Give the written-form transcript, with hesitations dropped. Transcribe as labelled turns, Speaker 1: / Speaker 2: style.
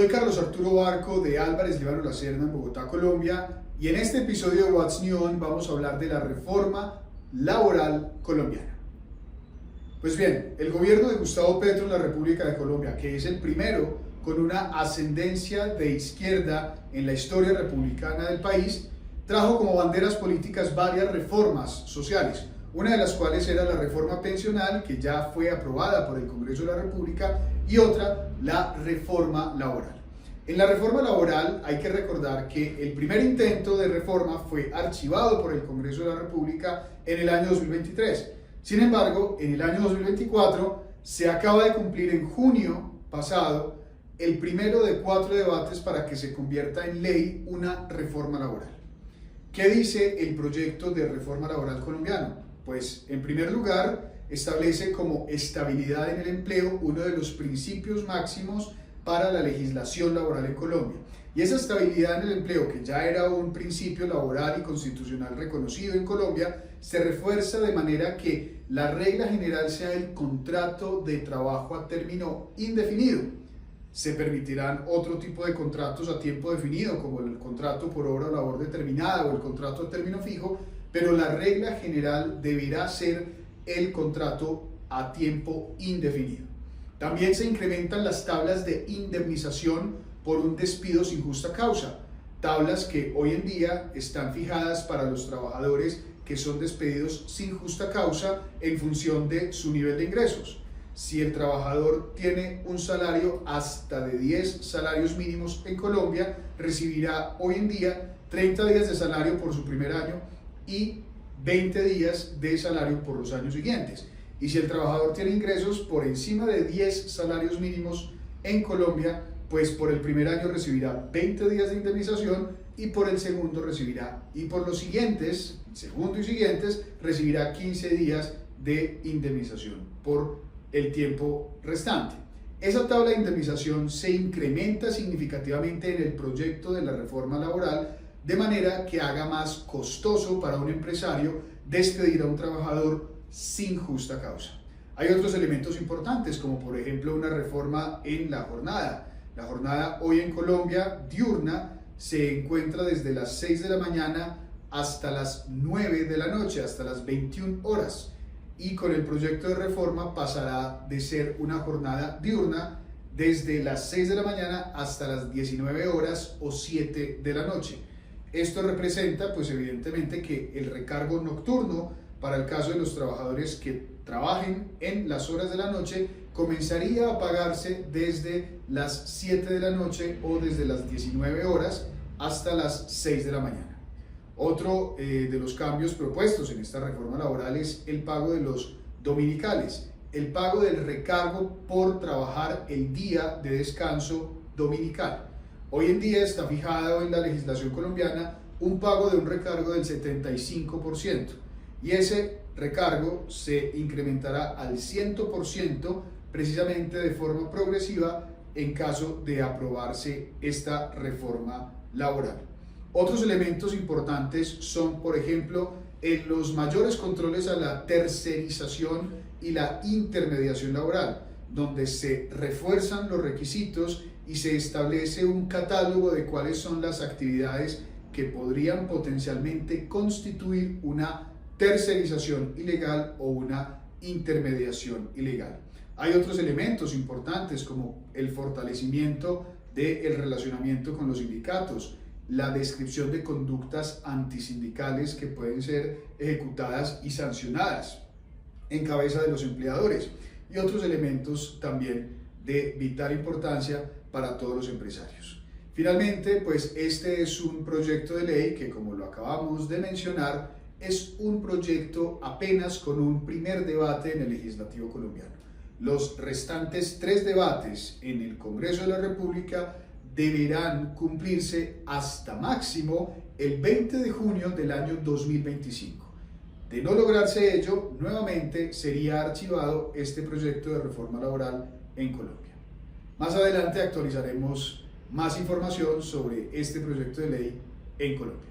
Speaker 1: Soy Carlos Arturo Barco de Álvarez Líbano La Serna en Bogotá, Colombia, y en este episodio de What's New On vamos a hablar de la reforma laboral colombiana. Pues bien, el gobierno de Gustavo Petro en la República de Colombia, que es el primero con una ascendencia de izquierda en la historia republicana del país, trajo como banderas políticas varias reformas sociales, una de las cuales era la reforma pensional, que ya fue aprobada por el Congreso de la República, y otra, la reforma laboral. En la reforma laboral hay que recordar que el primer intento de reforma fue archivado por el Congreso de la República en el año 2023. Sin embargo, en el año 2024 se acaba de cumplir en junio pasado el primero de 4 debates para que se convierta en ley una reforma laboral. ¿Qué dice el proyecto de reforma laboral colombiano? Pues, en primer lugar, establece como estabilidad en el empleo uno de los principios máximos para la legislación laboral en Colombia. Y esa estabilidad en el empleo, que ya era un principio laboral y constitucional reconocido en Colombia, se refuerza de manera que la regla general sea el contrato de trabajo a término indefinido. Se permitirán otro tipo de contratos a tiempo definido, como el contrato por obra o labor determinada o el contrato a término fijo, pero la regla general deberá ser el contrato a tiempo indefinido. También se incrementan las tablas de indemnización por un despido sin justa causa, tablas que hoy en día están fijadas para los trabajadores que son despedidos sin justa causa en función de su nivel de ingresos. Si el trabajador tiene un salario hasta de 10 salarios mínimos en Colombia, recibirá hoy en día 30 días de salario por su primer año y 20 días de salario por los años siguientes. Y si el trabajador tiene ingresos por encima de 10 salarios mínimos en Colombia, pues por el primer año recibirá 20 días de indemnización y por el segundo recibirá, y por los siguientes, segundo y siguientes, recibirá 15 días de indemnización por el tiempo restante. Esa tabla de indemnización se incrementa significativamente en el proyecto de la reforma laboral, de manera que haga más costoso para un empresario despedir a un trabajador sin justa causa. Hay otros elementos importantes, como por ejemplo una reforma en la jornada. La jornada hoy en Colombia, diurna, se encuentra desde las 6 de la mañana hasta las 9 de la noche, hasta las 21 horas. Y con el proyecto de reforma pasará de ser una jornada diurna desde las 6 de la mañana hasta las 19 horas o 7 de la noche. Esto representa, pues evidentemente, que el recargo nocturno, para el caso de los trabajadores que trabajen en las horas de la noche, comenzaría a pagarse desde las 7 de la noche o desde las 19 horas hasta las 6 de la mañana. Otro de los cambios propuestos en esta reforma laboral es el pago de los dominicales, el pago del recargo por trabajar el día de descanso dominical. Hoy en día está fijado en la legislación colombiana un pago de un recargo del 75%, y ese recargo se incrementará al 100% precisamente de forma progresiva en caso de aprobarse esta reforma laboral. Otros elementos importantes son, por ejemplo, los mayores controles a la tercerización y la intermediación laboral, donde se refuerzan los requisitos y se establece un catálogo de cuáles son las actividades que podrían potencialmente constituir una tercerización ilegal o una intermediación ilegal. Hay otros elementos importantes como el fortalecimiento del relacionamiento con los sindicatos, la descripción de conductas antisindicales que pueden ser ejecutadas y sancionadas en cabeza de los empleadores, y otros elementos también de vital importancia para todos los empresarios. Finalmente, pues este es un proyecto de ley que, como lo acabamos de mencionar, es un proyecto apenas con un primer debate en el legislativo colombiano. Los restantes 3 debates en el Congreso de la República deberán cumplirse hasta máximo el 20 de junio del año 2025. De no lograrse ello, nuevamente sería archivado este proyecto de reforma laboral en Colombia. Más adelante actualizaremos más información sobre este proyecto de ley en Colombia.